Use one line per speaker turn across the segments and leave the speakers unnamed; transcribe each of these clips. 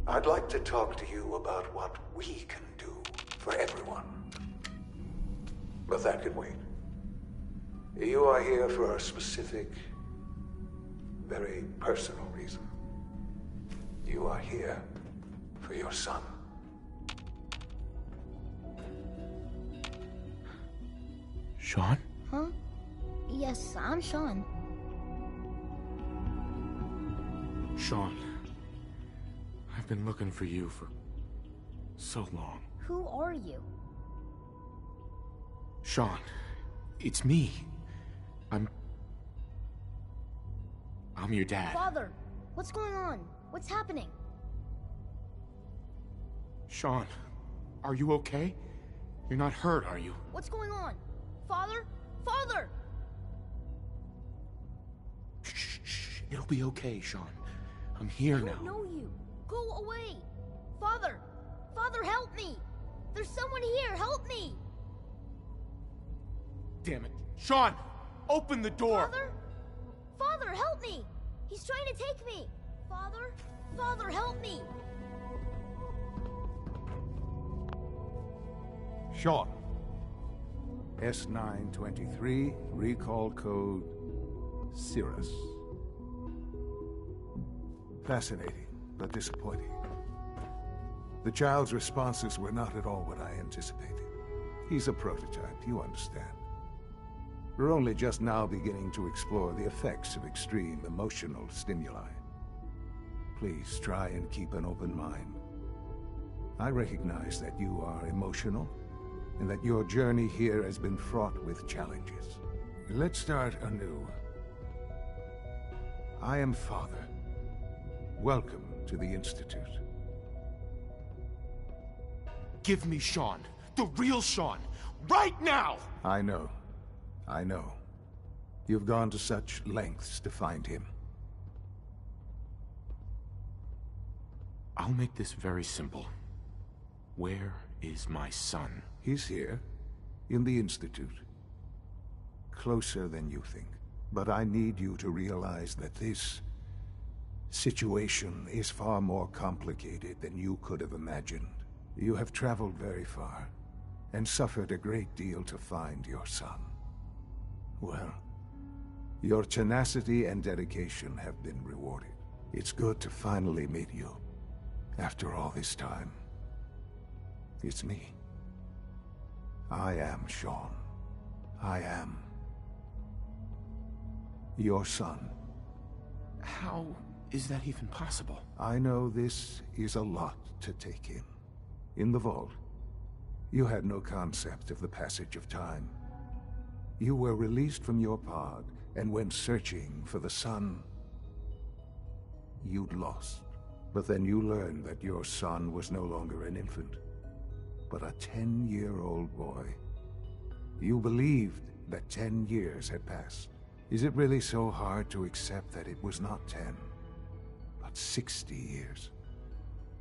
I'd like to talk to you about what we can do for everyone. But that can wait. You are here for a specific, very personal reason. You are here for your son.
Sean?
Huh? Yes, I'm Sean.
Sean. I've been looking for you for so long.
Who are you?
Sean, it's me. I'm your dad.
Father, what's going on? What's happening?
Sean, are you okay? You're not hurt, are you?
What's going on? Father? Father!
Shh. It'll be okay, Sean. I'm here now.
I don't know you. Go away! Father! Father, help me! There's someone here, help me!
Damn it. Sean! Open the door!
Father? Father, help me! He's trying to take me! Father? Father, help me!
Sean. S923, recall code Cirrus. Fascinating, but disappointing. The child's responses were not at all what I anticipated. He's a prototype, you understand. We're only just now beginning to explore the effects of extreme emotional stimuli. Please try and keep an open mind. I recognize that you are emotional, and that your journey here has been fraught with challenges. Let's start anew. I am Father. Welcome to the Institute.
Give me Sean. The real Sean. Right now!
I know. You've gone to such lengths to find him.
I'll make this very simple. Where is my son?
He's here, in the Institute. Closer than you think. But I need you to realize that this situation is far more complicated than you could have imagined. You have traveled very far, and suffered a great deal to find your son. Well, your tenacity and dedication have been rewarded. It's good to finally meet you, after all this time. It's me. I am Sean. I am your son.
How is that even possible?
I know this is a lot to take in. In the vault, you had no concept of the passage of time. You were released from your pod and went searching for the son you'd lost. But then you learned that your son was no longer an infant, but a 10-year-old boy. You believed that 10 years had passed. Is it really so hard to accept that it was not 10, but 60 years?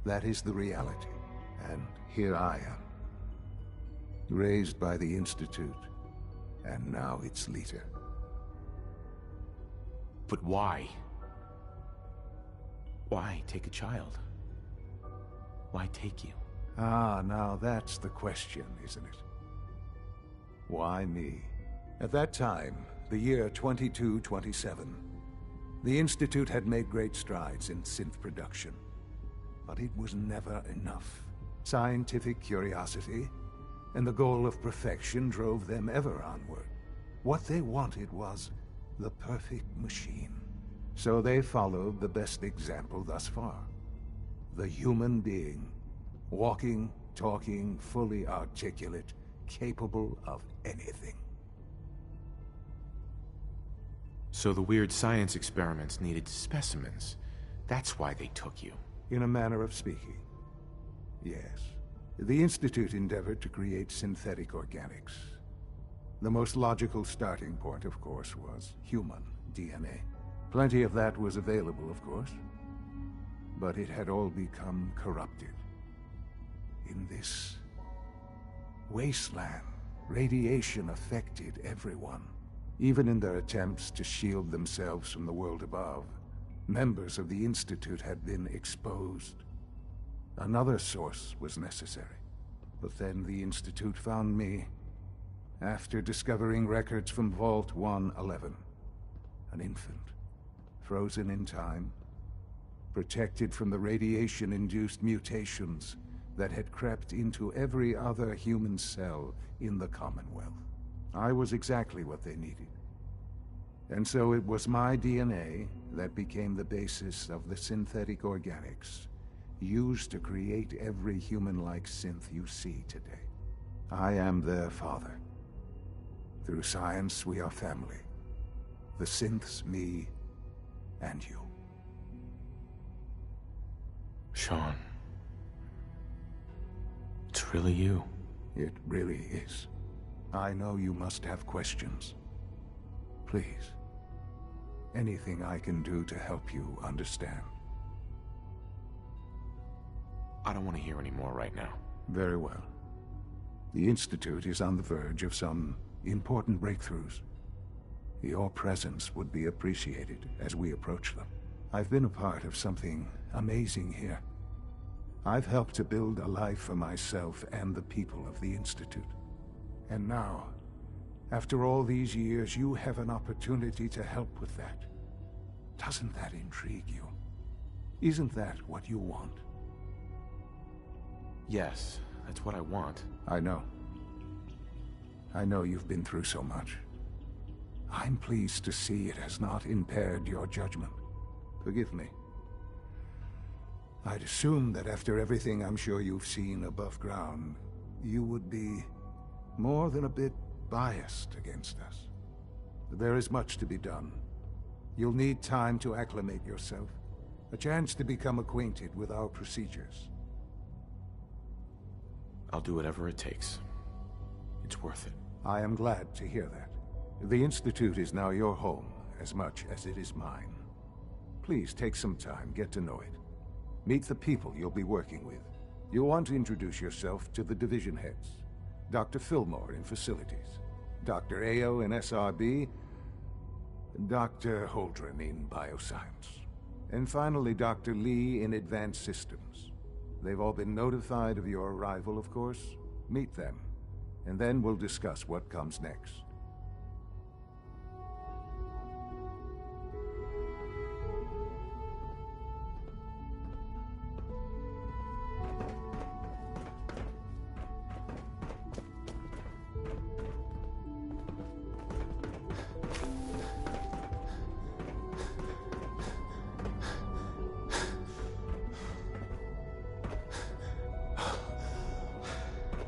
That is the reality, and here I am. Raised by the Institute, and now its leader.
But why? Why take a child? Why take you?
Ah, now that's the question, isn't it? Why me? At that time, the year 2227, the Institute had made great strides in synth production. But it was never enough. Scientific curiosity and the goal of perfection drove them ever onward. What they wanted was the perfect machine. So they followed the best example thus far. The human being, walking, talking, fully articulate, capable of anything.
So the weird science experiments needed specimens. That's why they took you.
In a manner of speaking, yes. The Institute endeavored to create synthetic organics. The most logical starting point, of course, was human DNA. Plenty of that was available, of course. But it had all become corrupted. In this wasteland, radiation affected everyone. Even in their attempts to shield themselves from the world above, members of the Institute had been exposed. Another source was necessary. But then the Institute found me after discovering records from Vault 111. An infant, frozen in time, protected from the radiation-induced mutations that had crept into every other human cell in the Commonwealth. I was exactly what they needed. And so it was my DNA that became the basis of the synthetic organics used to create every human-like synth you see today. I am their father. Through science, we are family. The synths, me, and you.
Sean. It's really you.
It really is. I know you must have questions. Please. Anything I can do to help you understand.
I don't want to hear any more right now.
Very well. The Institute is on the verge of some important breakthroughs. Your presence would be appreciated as we approach them. I've been a part of something amazing here. I've helped to build a life for myself and the people of the Institute. And now, after all these years, you have an opportunity to help with that. Doesn't that intrigue you? Isn't that what you want?
Yes, that's what I want.
I know. I know you've been through so much. I'm pleased to see it has not impaired your judgment. Forgive me. I'd assumed that after everything I'm sure you've seen above ground, you would be more than a bit biased against us. There is much to be done. You'll need time to acclimate yourself, a chance to become acquainted with our procedures.
I'll do whatever it takes. It's worth it.
I am glad to hear that. The Institute is now your home, as much as it is mine. Please take some time, get to know it. Meet the people you'll be working with. You'll want to introduce yourself to the division heads. Dr. Fillmore in Facilities, Dr. Ayo in SRB, Dr. Holdren in Bioscience, and finally Dr. Lee in Advanced Systems. They've all been notified of your arrival, of course. Meet them, and then we'll discuss what comes next.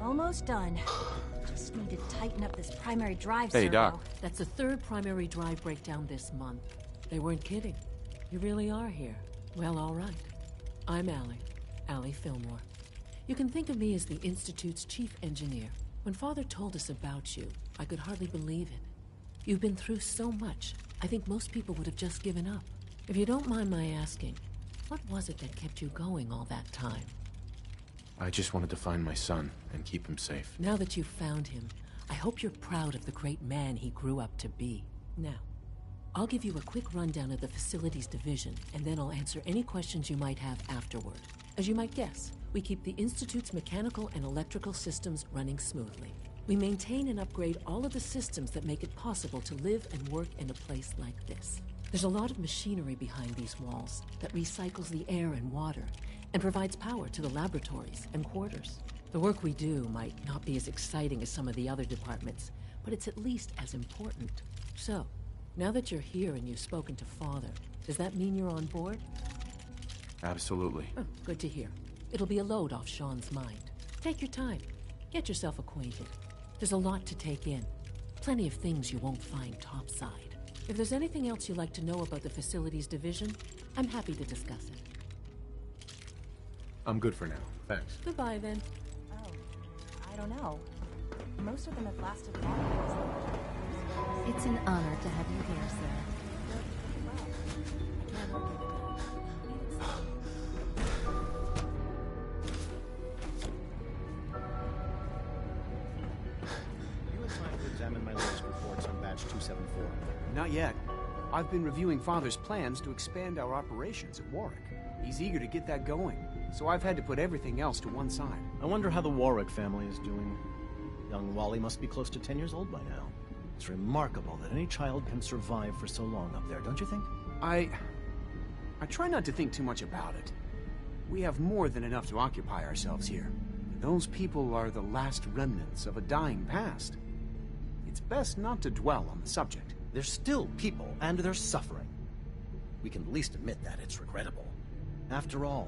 Almost done. Just need to tighten up this primary drive
Hey,
servo.
Doc.
That's the third primary drive breakdown this month. They weren't kidding. You really are here. Well, all right. I'm Allie Fillmore. You can think of me as the Institute's chief engineer. When Father told us about you, I could hardly believe it. You've been through so much, I think most people would have just given up. If you don't mind my asking, what was it that kept you going all that time?
I just wanted to find my son and keep him safe.
Now that you've found him, I hope you're proud of the great man he grew up to be. Now, I'll give you a quick rundown of the Facilities Division, and then I'll answer any questions you might have afterward. As you might guess, we keep the Institute's mechanical and electrical systems running smoothly. We maintain and upgrade all of the systems that make it possible to live and work in a place like this. There's a lot of machinery behind these walls that recycles the air and water and provides power to the laboratories and quarters. The work we do might not be as exciting as some of the other departments, but it's at least as important. So, Now that you're here and you've spoken to Father, does that mean you're on board?
Absolutely.
Oh, good to hear. It'll be a load off Sean's mind. Take your time. Get yourself acquainted. There's a lot to take in. Plenty of things you won't find topside. If there's anything else you'd like to know about the Facilities Division, I'm happy to discuss it.
I'm good for now. Thanks.
Goodbye, then.
Oh, I don't know. Most of them have lasted long.
It's an honor to have you here, sir.
You had time to examine my latest reports on batch 274.
Not yet. I've been reviewing Father's plans to expand our operations at Warwick. He's eager to get that going, so I've had to put everything else to one side.
I wonder how the Warwick family is doing. Young Wally must be close to 10 years old by now. It's remarkable that any child can survive for so long up there, don't you think?
I try not to think too much about it. We have more than enough to occupy ourselves here. Those people are the last remnants of a dying past. It's best not to dwell on the subject.
They're still people, and they're suffering. We can at least admit that it's regrettable. After all,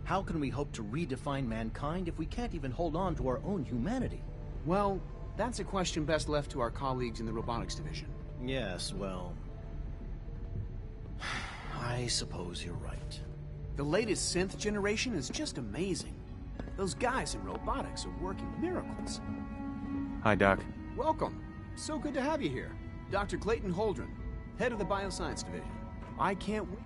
how can we hope to redefine mankind if we can't even hold on to our own humanity?
Well, that's a question best left to our colleagues in the robotics division.
Yes, well... I suppose you're right.
The latest synth generation is just amazing. Those guys in robotics are working miracles.
Hi, Doc.
Welcome. So good to have you here. Dr. Clayton Holdren, head of the Bioscience Division. I can't wait.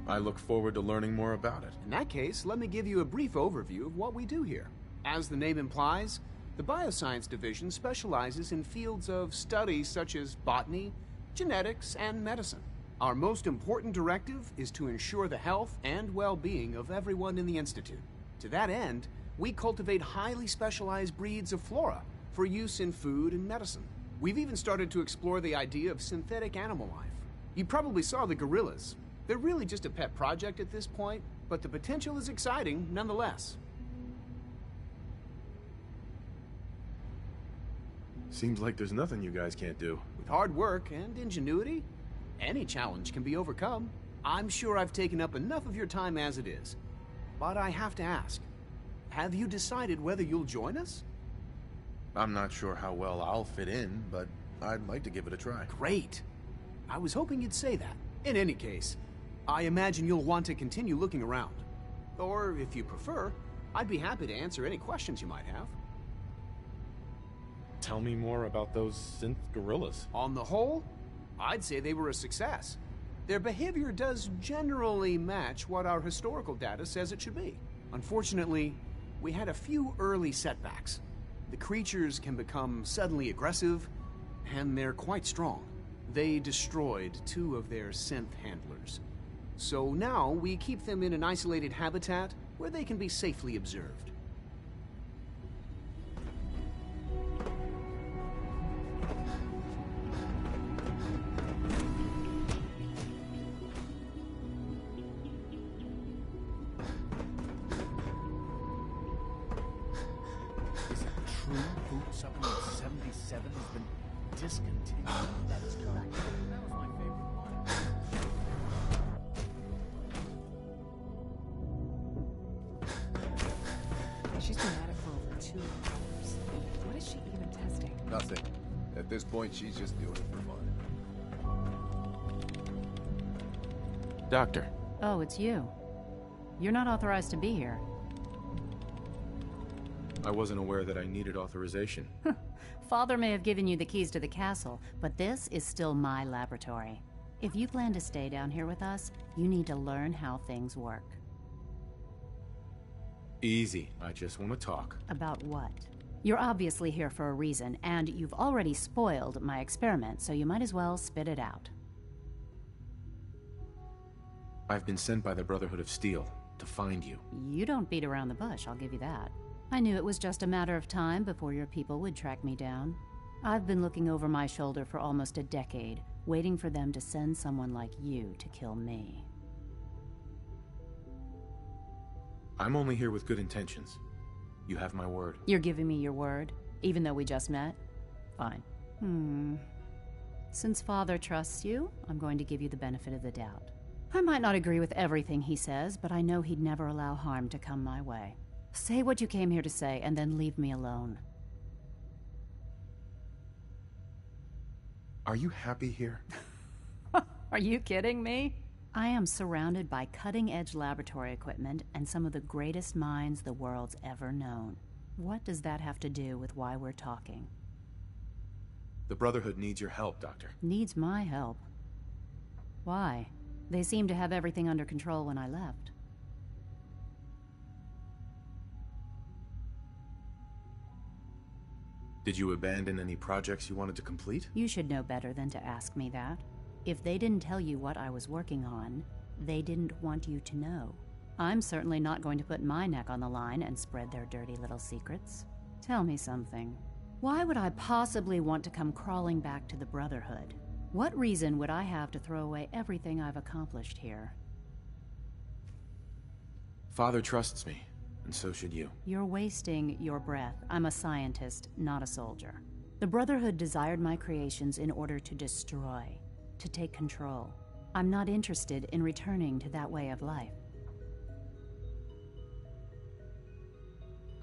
I look forward to learning more about it.
In that case, let me give you a brief overview of what we do here. As the name implies, the Bioscience Division specializes in fields of study such as botany, genetics, and medicine. Our most important directive is to ensure the health and well-being of everyone in the Institute. To that end, we cultivate highly specialized breeds of flora for use in food and medicine. We've even started to explore the idea of synthetic animal life. You probably saw the gorillas. They're really just a pet project at this point, but the potential is exciting nonetheless.
Seems like there's nothing you guys can't do.
With hard work and ingenuity, any challenge can be overcome. I'm sure I've taken up enough of your time as it is. But I have to ask, have you decided whether you'll join us?
I'm not sure how well I'll fit in, but I'd like to give it a try.
Great. I was hoping you'd say that. In any case, I imagine you'll want to continue looking around. Or, if you prefer, I'd be happy to answer any questions you might have.
Tell me more about those synth gorillas.
On the whole, I'd say they were a success. Their behavior does generally match what our historical data says it should be. Unfortunately, we had a few early setbacks. The creatures can become suddenly aggressive, and they're quite strong. They destroyed 2 of their synth handlers. So now we keep them in an isolated habitat where they can be safely observed.
Is it true food supplement 77 has been discontinued? That is correct. That was my favorite one.
She's been at it for over 2 hours. What is she even testing?
Nothing. At this point, she's just doing it for fun.
Doctor.
Oh, it's you. You're not authorized to be here.
I wasn't aware that I needed authorization.
Father may have given you the keys to the castle, but this is still my laboratory. If you plan to stay down here with us, you need to learn how things work.
Easy. I just want to talk.
About what? You're obviously here for a reason, and you've already spoiled my experiment, so you might as well spit it out.
I've been sent by the Brotherhood of Steel to find you.
You don't beat around the bush, I'll give you that. I knew it was just a matter of time before your people would track me down. I've been looking over my shoulder for almost a decade, waiting for them to send someone like you to kill me.
I'm only here with good intentions. You have my word.
You're giving me your word, even though we just met? Fine. Since Father trusts you, I'm going to give you the benefit of the doubt. I might not agree with everything he says, but I know he'd never allow harm to come my way. Say what you came here to say, and then leave me alone.
Are you happy here?
Are you kidding me? I am surrounded by cutting-edge laboratory equipment and some of the greatest minds the world's ever known. What does that have to do with why we're talking?
The Brotherhood needs your help, Doctor.
Needs my help? Why? They seemed to have everything under control when I left.
Did you abandon any projects you wanted to complete?
You should know better than to ask me that. If they didn't tell you what I was working on, they didn't want you to know. I'm certainly not going to put my neck on the line and spread their dirty little secrets. Tell me something. Why would I possibly want to come crawling back to the Brotherhood? What reason would I have to throw away everything I've accomplished here?
Father trusts me, and so should you.
You're wasting your breath. I'm a scientist, not a soldier. The Brotherhood desired my creations in order to destroy, to take control. I'm not interested in returning to that way of life.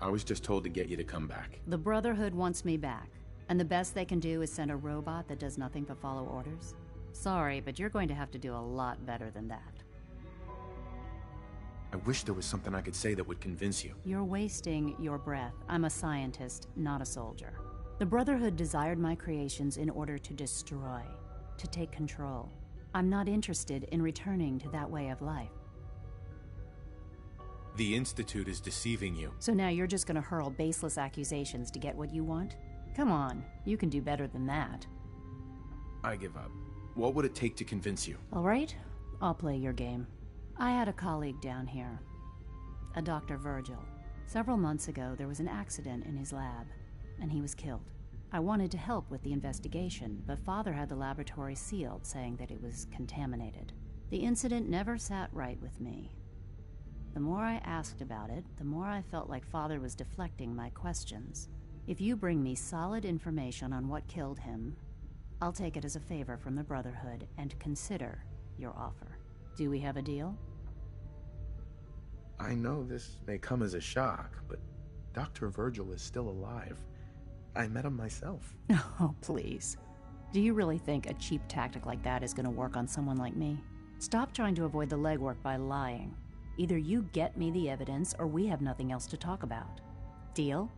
I was just told to get you to come back.
The Brotherhood wants me back, and the best they can do is send a robot that does nothing but follow orders. Sorry, but you're going to have to do a lot better than that.
I wish there was something I could say that would convince you.
You're wasting your breath. I'm a scientist, not a soldier. The Brotherhood desired my creations in order to destroy, to take control. I'm not interested in returning to that way of life.
The Institute is deceiving you.
So now you're just going to hurl baseless accusations to get what you want? Come on, you can do better than that.
I give up. What would it take to convince you?
All right, I'll play your game. I had a colleague down here, a Dr. Virgil. Several months ago, there was an accident in his lab, and he was killed. I wanted to help with the investigation, but Father had the laboratory sealed, saying that it was contaminated. The incident never sat right with me. The more I asked about it, the more I felt like Father was deflecting my questions. If you bring me solid information on what killed him, I'll take it as a favor from the Brotherhood and consider your offer. Do we have a deal?
I know this may come as a shock, but Dr. Virgil is still alive. I met him myself.
Oh, please. Do you really think a cheap tactic like that is going to work on someone like me? Stop trying to avoid the legwork by lying. Either you get me the evidence, or we have nothing else to talk about. Deal?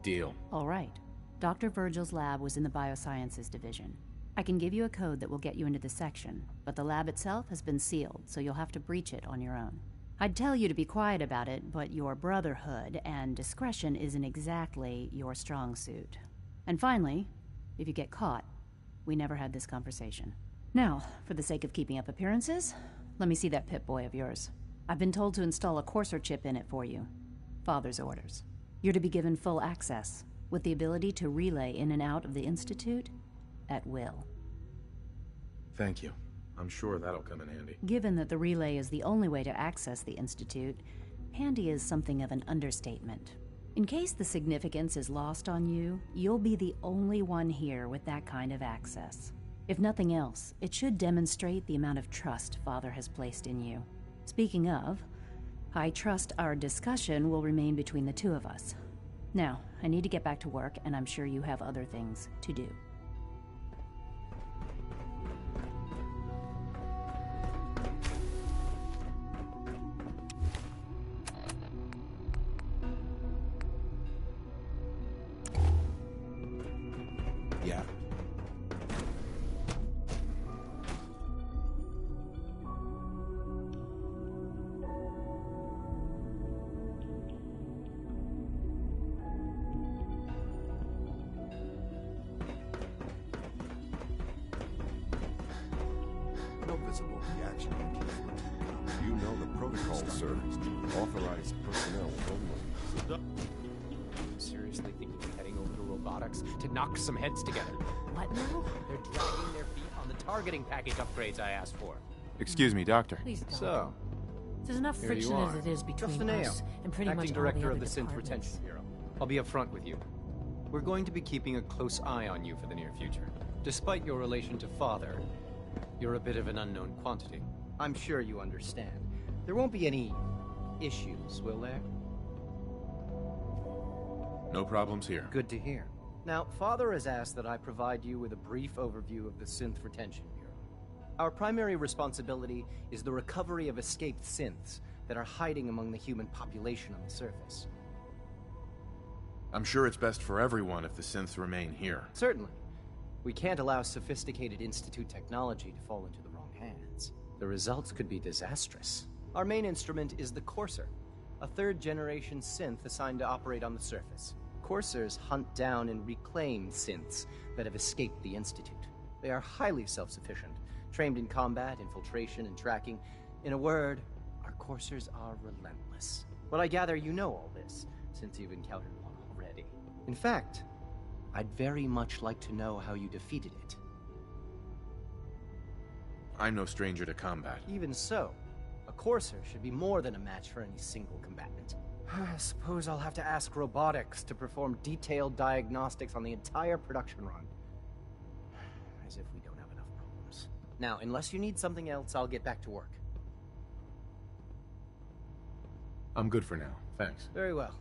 Deal.
All right. Dr. Virgil's lab was in the Biosciences division. I can give you a code that will get you into the section, but the lab itself has been sealed, so you'll have to breach it on your own. I'd tell you to be quiet about it, but your Brotherhood and discretion isn't exactly your strong suit. And finally, if you get caught, we never had this conversation. Now, for the sake of keeping up appearances, let me see that Pip-Boy of yours. I've been told to install a courser chip in it for you. Father's orders. You're to be given full access, with the ability to relay in and out of the Institute at will.
Thank you. I'm sure that'll come in handy.
Given that the relay is the only way to access the Institute, handy is something of an understatement. In case the significance is lost on you, you'll be the only one here with that kind of access. If nothing else, it should demonstrate the amount of trust Father has placed in you. Speaking of, I trust our discussion will remain between the two of us. Now, I need to get back to work, and I'm sure you have other things to do.
Yeah.
No visible reaction. You know the protocol, sir. Authorized personnel only.
Seriously think you're heading over to robotics to knock some heads together?
What now?
They're dragging their feet on the targeting package upgrades I asked for.
Excuse me, Doctor.
Please don't.
So,
There's enough
here you
friction
are.
as it is between
Justin
us and pretty
acting
much
director
all
of
the
the
other
Synth
departments.
Retention Bureau. I'll be upfront with you.
We're going to be keeping a close eye on you for the near future. Despite your relation to Father, you're a bit of an unknown quantity.
I'm sure you understand. There won't be any issues, will there?
No problems here.
Good to hear. Now, Father has asked that I provide you with a brief overview of the Synth Retention Bureau. Our primary responsibility is the recovery of escaped synths that are hiding among the human population on the surface.
I'm sure it's best for everyone if the synths remain here.
Certainly. We can't allow sophisticated Institute technology to fall into the wrong hands. The results could be disastrous. Our main instrument is the Courser, a third-generation synth assigned to operate on the surface. Coursers hunt down and reclaim synths that have escaped the Institute. They are highly self-sufficient, trained in combat, infiltration, and tracking. In a word, our Coursers are relentless. But I gather you know all this, since you've encountered one already. In fact, I'd very much like to know how you defeated it.
I'm no stranger to combat.
Even so, a Courser should be more than a match for any single combatant. I suppose I'll have to ask robotics to perform detailed diagnostics on the entire production run. As if we don't have enough problems. Now, unless you need something else, I'll get back to work.
I'm good for now, thanks.
Very well.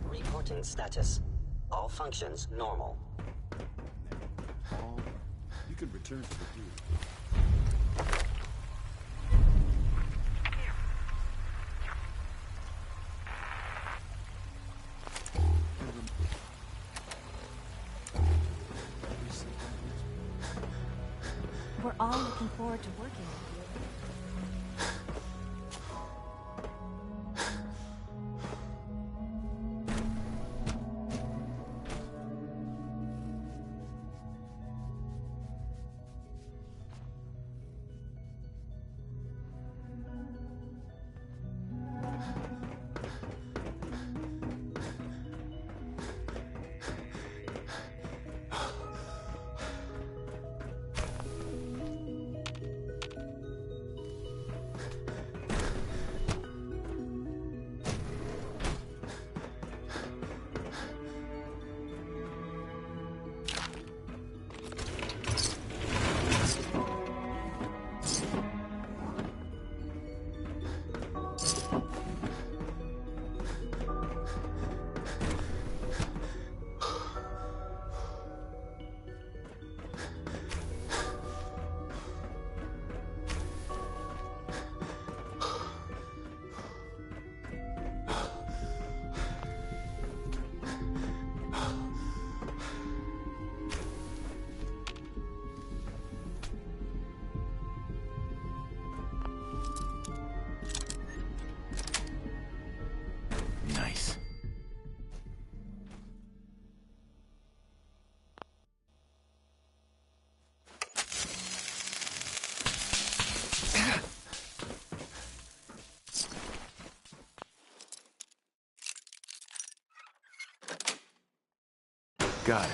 Reporting status. All functions normal.
You can return to the group.
We're all looking forward to working with you.
Nice. Got it.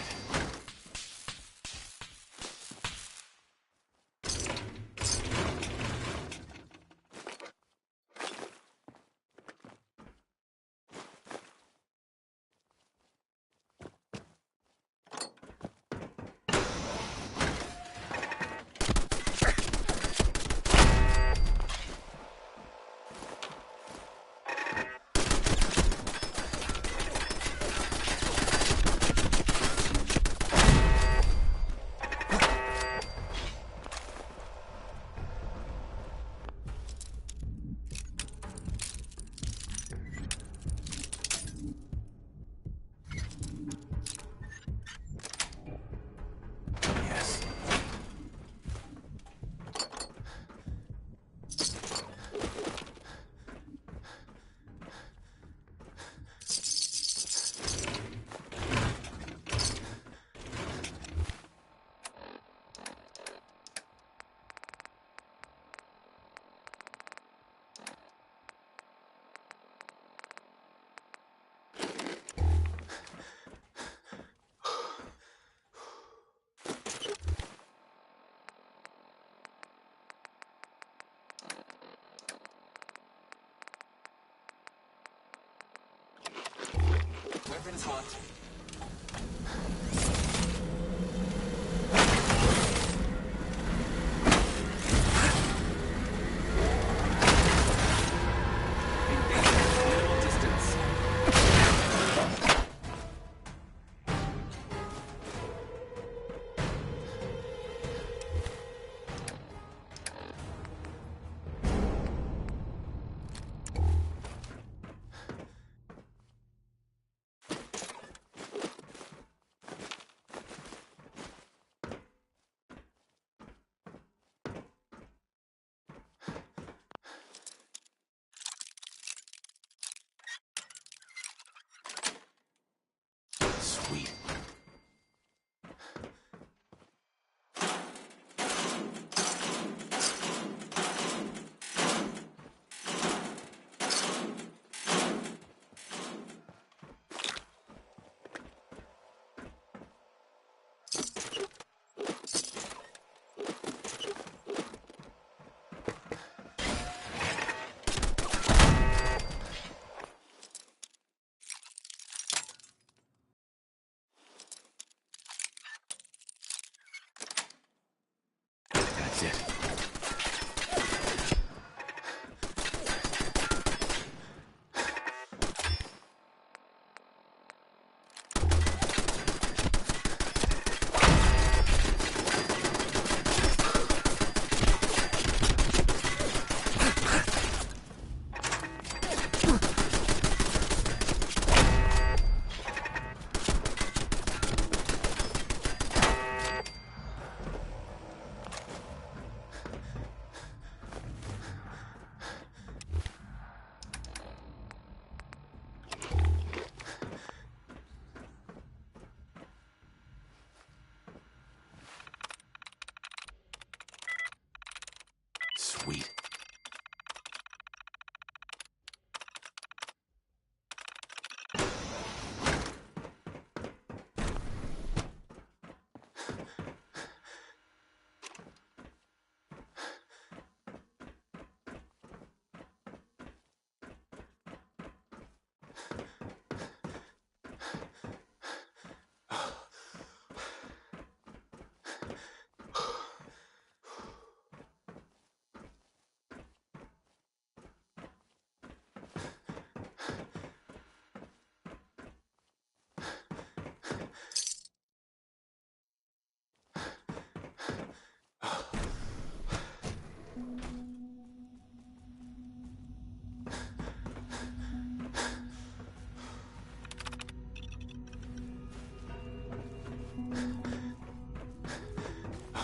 weapons hot. Minimal distance.
Sweet. That's it. Sweet.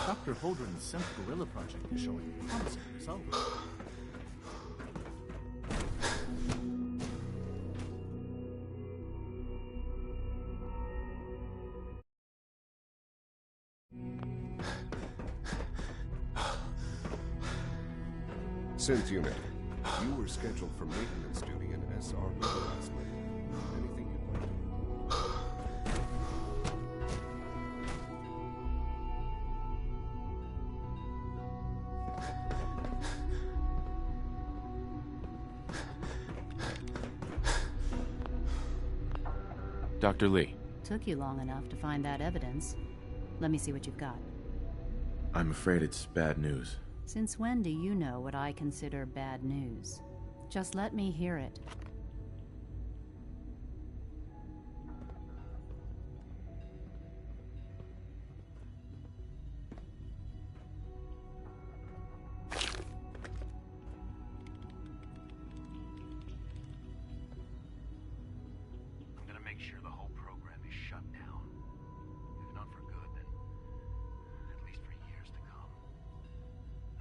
Dr. Holdren's synth gorilla project is showing promising results.
Synth unit, you were scheduled for maintenance duty in SR last night. Anything you'd like to know?
Dr. Lee,
Took you long enough to find that evidence. Let me see what you've got.
I'm afraid it's bad news.
Since when do you know what I consider bad news? Just let me hear it.
I'm gonna make sure the whole program is shut down. If not for good, then at least for years to come.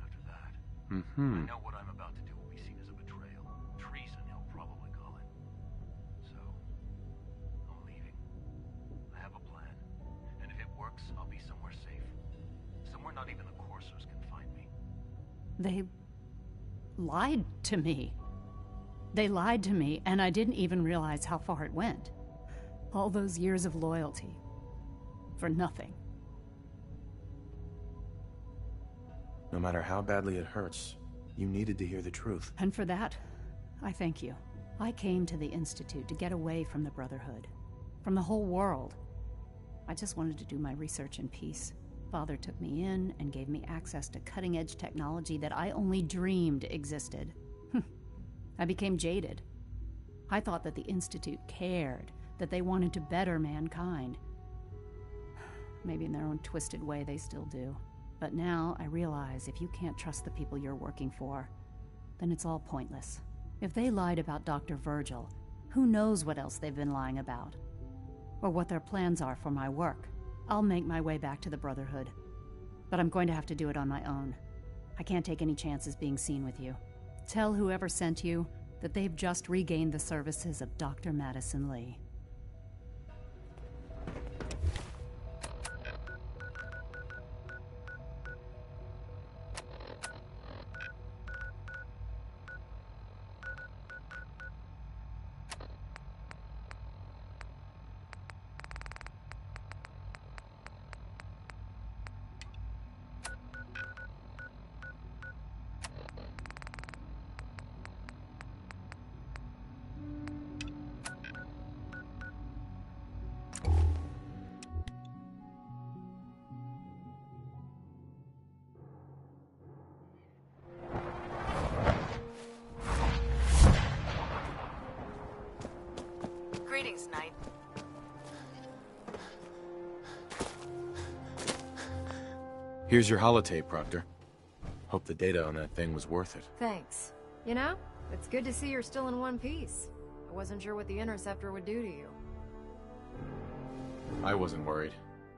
After that, I know what I'm about to do will be seen as a betrayal. Treason, he'll probably call it. So, I'm leaving. I have a plan. And if it works, I'll be somewhere safe. Somewhere not even the Coursers can find me.
They lied to me. They lied to me, and I didn't even realize how far it went. All those years of loyalty. For nothing.
No matter how badly it hurts, you needed to hear the truth.
And for that, I thank you. I came to the Institute to get away from the Brotherhood. from the whole world. I just wanted to do my research in peace. Father took me in and gave me access to cutting-edge technology that I only dreamed existed. I became jaded. I thought that the Institute cared, that they wanted to better mankind. Maybe in their own twisted way they still do. But now I realize if you can't trust the people you're working for, then it's all pointless. If they lied about Dr. Virgil, who knows what else they've been lying about? Or what their plans are for my work. I'll make my way back to the Brotherhood. But I'm going to have to do it on my own. I can't take any chances being seen with you. Tell whoever sent you that they've just regained the services of Dr. Madison Lee.
Greetings, Knight.
Here's your holotape, Proctor. Hope the data on that thing was worth it.
Thanks. You know, it's good to see you're still in one piece. I wasn't sure what the Interceptor would do to you.
I wasn't worried.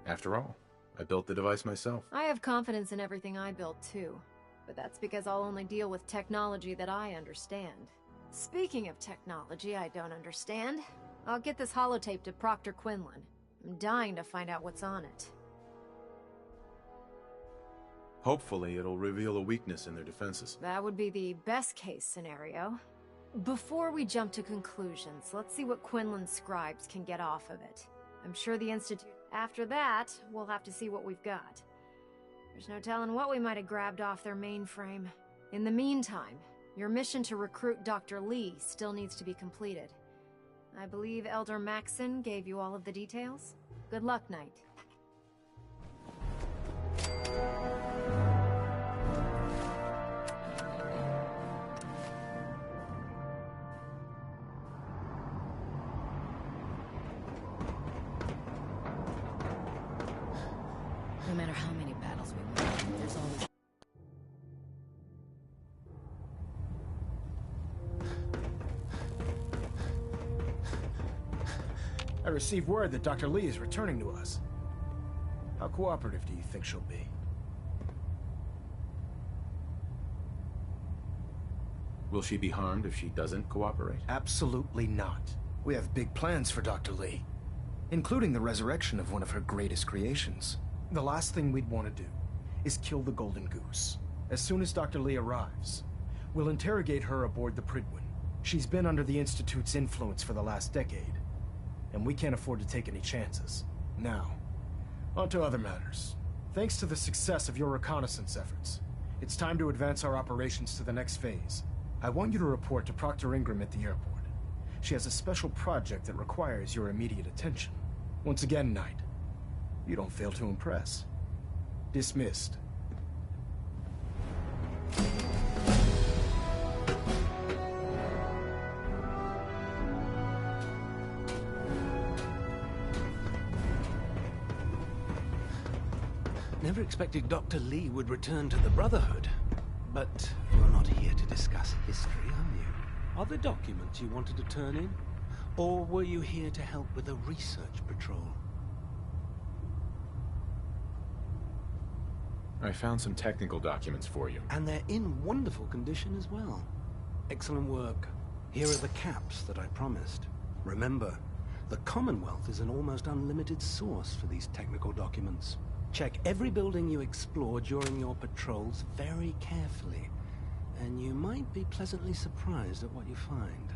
After all, I built the device myself.
I have confidence in everything I built, too. But that's because I'll only deal with technology that I understand. Speaking of technology I don't understand, I'll get this holotape to Proctor Quinlan. I'm dying to find out what's on it.
Hopefully, it'll reveal a weakness in their defenses.
That would be the best-case scenario. Before we jump to conclusions, let's see what Quinlan's scribes can get off of it. I'm sure the Institute... After that, we'll have to see what we've got. There's no telling what we might have grabbed off their mainframe. In the meantime, your mission to recruit Dr. Lee still needs to be completed. I believe Elder Maxson gave you all of the details? Good luck, Knight.
No matter how many battles we win, there's always...
I received word that Dr. Lee is returning to us. How cooperative do you think she'll be?
Will she be harmed if she doesn't cooperate?
Absolutely not. We have big plans for Dr. Lee, including the resurrection of one of her greatest creations. The last thing we'd want to do is kill the Golden Goose. As soon as Dr. Lee arrives, we'll interrogate her aboard the Prydwen. She's been under the Institute's influence for the last decade, and we can't afford to take any chances. Now, on to other matters. Thanks to the success of your reconnaissance efforts, it's time to advance our operations to the next phase. I want you to report to Proctor Ingram at the airport. She has a special project that requires your immediate attention. Once again, Knight, you don't fail to impress. Dismissed.
Never expected Dr. Lee would return to the Brotherhood. But you're not here to discuss history, are you? Are there documents you wanted to turn in? Or were you here to help with a research patrol?
I found some technical documents for you.
And they're in wonderful condition as well. Excellent work. Here are the caps that I promised. Remember, the Commonwealth is an almost unlimited source for these technical documents. Check every building you explore during your patrols very carefully, and you might be pleasantly surprised at what you find.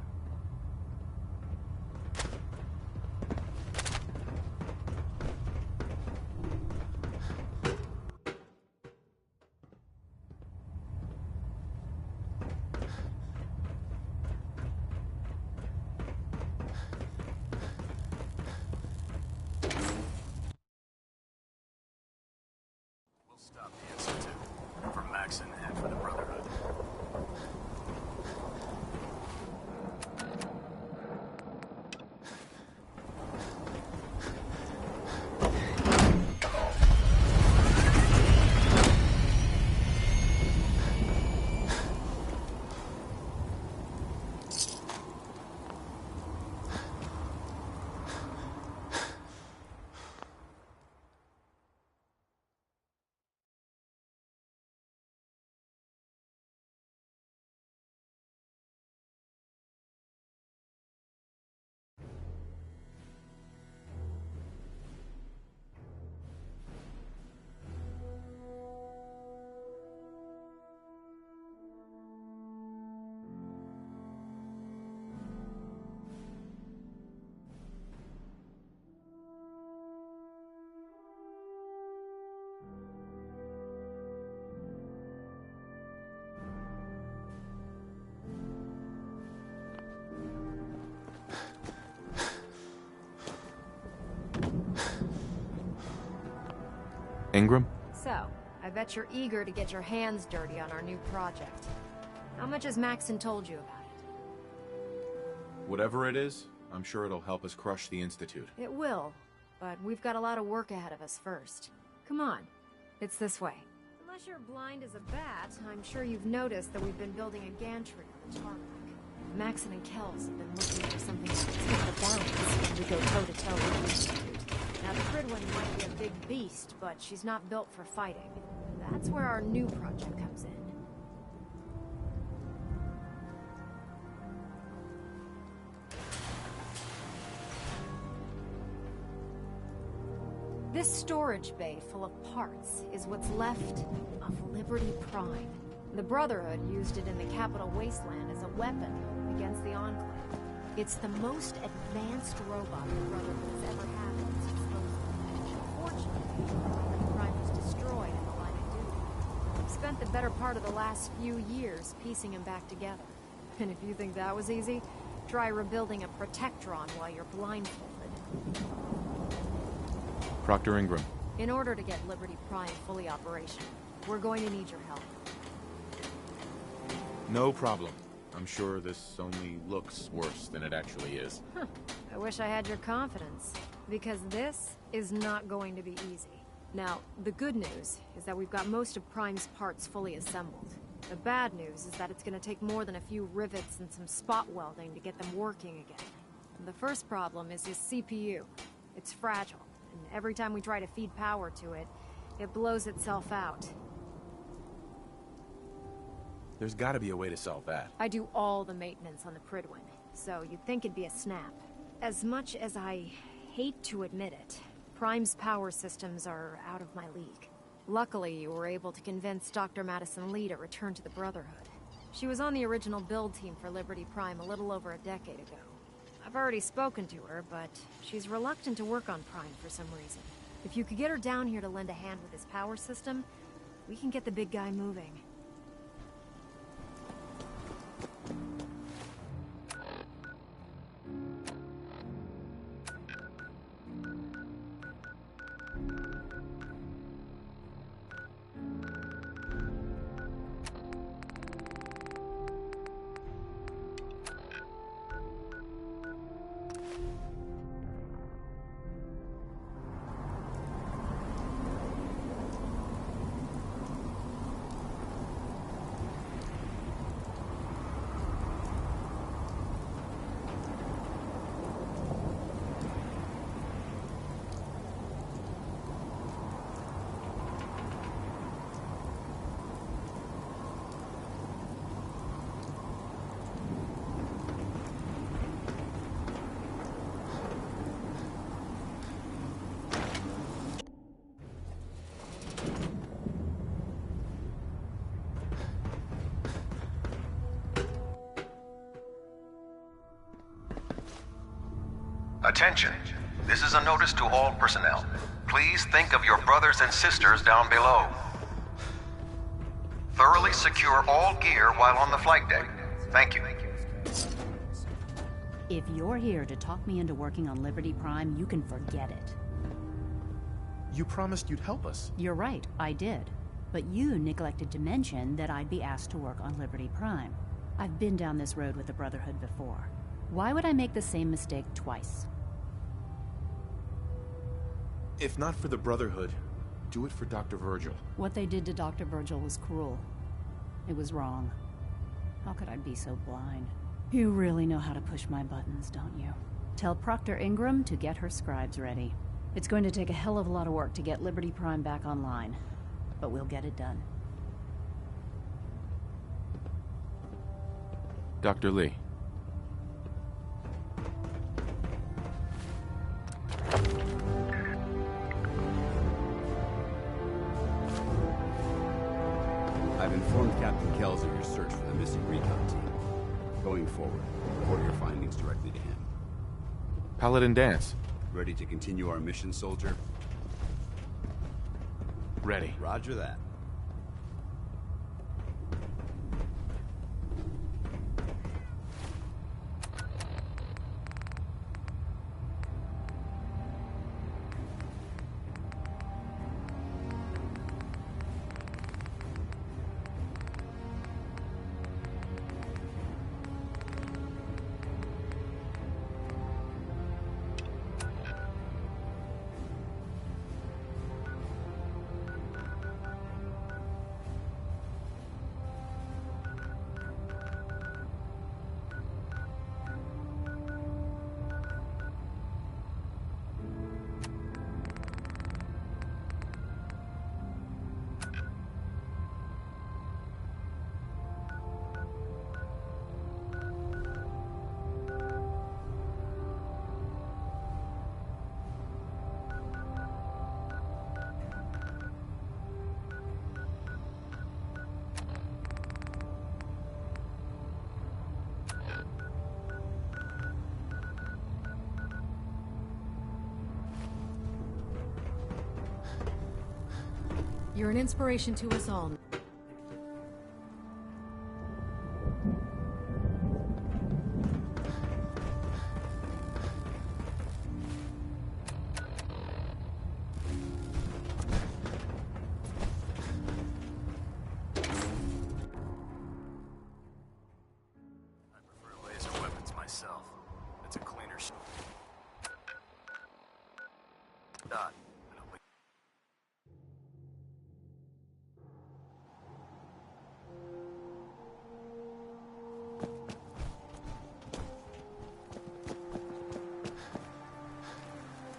Ingram?
So, I bet you're eager to get your hands dirty on our new project. How much has Maxon told you about it?
Whatever it is, I'm sure it'll help us crush the Institute.
It will, but we've got a lot of work ahead of us first. Come on, it's this way. Unless you're blind as a bat, I'm sure you've noticed that we've been building a gantry on the tarmac. Maxon and Kells have been looking for something to tip the balance when we go toe-to-toe with the Institute. Now, the Pridwin might be a big beast, but she's not built for fighting. That's where our new project comes in. This storage bay full of parts is what's left of Liberty Prime. The Brotherhood used it in the Capital Wasteland as a weapon against the Enclave. It's the most advanced robot the Brotherhood has ever had at its disposal. Unfortunately, Liberty Prime was destroyed in the line of duty. We've spent the better part of the last few years piecing him back together. And if you think that was easy, try rebuilding a Protectron while you're blindfolded.
Proctor Ingram.
In order to get Liberty Prime fully operational, we're going to need your help.
No problem. I'm sure this only looks worse than it actually is.
I wish I had your confidence, because this is not going to be easy. Now, the good news is that we've got most of Prime's parts fully assembled. The bad news is that it's going to take more than a few rivets and some spot welding to get them working again. And the first problem is his CPU. It's fragile. And every time we try to feed power to it, it blows itself out.
There's gotta be a way to solve that.
I do all the maintenance on the Pridwin, so you'd think it'd be a snap. As much as I hate to admit it, Prime's power systems are out of my league. Luckily, you were able to convince Dr. Madison Lee to return to the Brotherhood. She was on the original build team for Liberty Prime a little over a decade ago. I've already spoken to her, but she's reluctant to work on Prime for some reason. If you could get her down here to lend a hand with his power system, we can get the big guy moving.
Attention. This is a notice to all personnel. Please think of your brothers and sisters down below. Thoroughly secure all gear while on the flight deck. Thank you.
If you're here to talk me into working on Liberty Prime, you can forget it.
You promised you'd help us.
You're right, I did. But you neglected to mention that I'd be asked to work on Liberty Prime. I've been down this road with the Brotherhood before. Why would I make the same mistake twice?
If not for the Brotherhood, do it for Dr. Virgil.
What they did to Dr. Virgil was cruel. It was wrong. How could I be so blind? You really know how to push my buttons, don't you? Tell Proctor Ingram to get her scribes ready. It's going to take a hell of a lot of work to get Liberty Prime back online, but we'll get it done.
Dr. Lee.
I've informed Captain Kells of your search for the missing recon team. Going forward, report your findings directly to him.
Paladin Dance.
Ready to continue our mission, soldier?
Ready.
Roger that.
You're an inspiration to us all.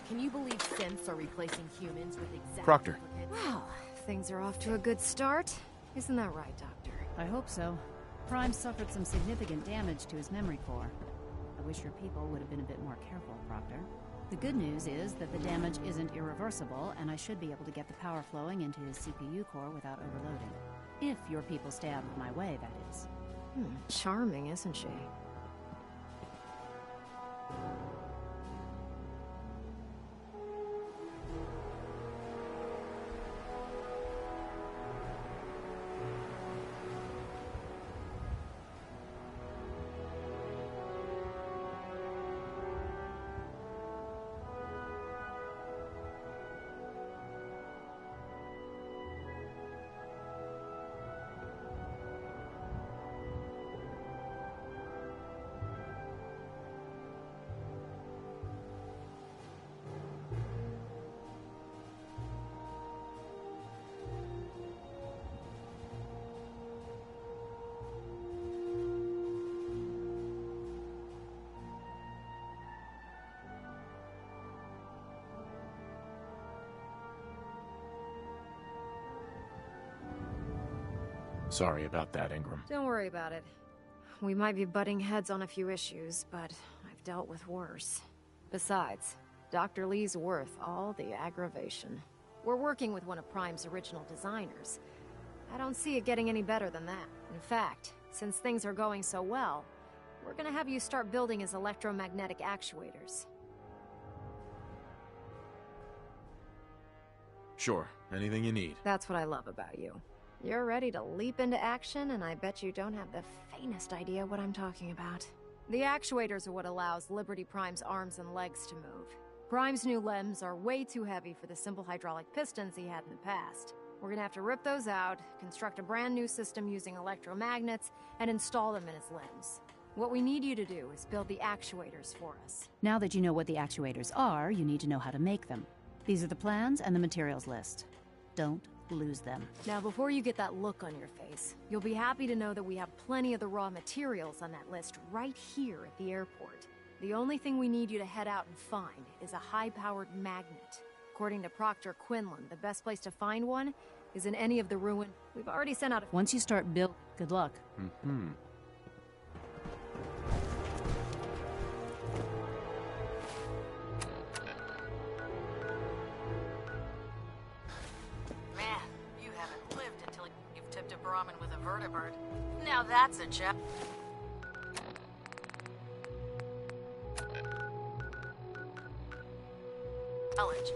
Can you believe synths are replacing humans with exact
Proctor.
Well, things are off to a good start. Isn't that right, Doctor?
I hope so. Prime suffered some significant damage to his memory core. I wish your people would have been a bit more careful, Proctor. The good news is that the damage isn't irreversible, and I should be able to get the power flowing into his CPU core without overloading. If your people stay out of my way, that is.
Charming, isn't she?
Sorry about that, Ingram.
Don't worry about it. We might be butting heads on a few issues, but I've dealt with worse. Besides, Dr. Lee's worth all the aggravation. We're working with one of Prime's original designers. I don't see it getting any better than that. In fact, since things are going so well, we're gonna have you start building his electromagnetic actuators.
Sure, anything you need.
That's what I love about you. You're ready to leap into action, and I bet you don't have the faintest idea what I'm talking about. The actuators are what allows Liberty Prime's arms and legs to move. Prime's new limbs are way too heavy for the simple hydraulic pistons he had in the past. We're gonna have to rip those out, construct a brand new system using electromagnets, and install them in his limbs. What we need you to do is build the actuators for us.
Now that you know what the actuators are, you need to know how to make them. These are the plans and the materials list. Don't lose them.
Now, before you get that look on your face, you'll be happy to know that we have plenty of the raw materials on that list right here at the airport. The only thing we need you to head out and find is a high-powered magnet. According to Proctor Quinlan, the best place to find one is in any of the ruin. We've already sent out a...
Once you start build, good luck.
Ramen with a vertibird. Now that's a job. College.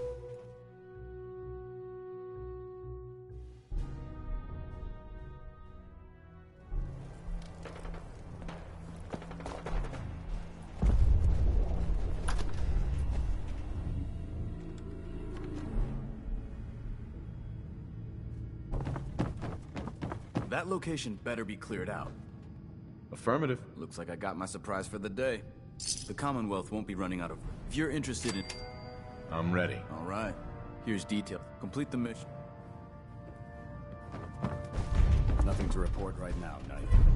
That location better be cleared out.
Affirmative.
Looks like I got my surprise for the day. The Commonwealth won't be running out of... If you're interested in...
I'm ready.
All right. Here's detail. Complete the mission. Nothing to report right now, Knight.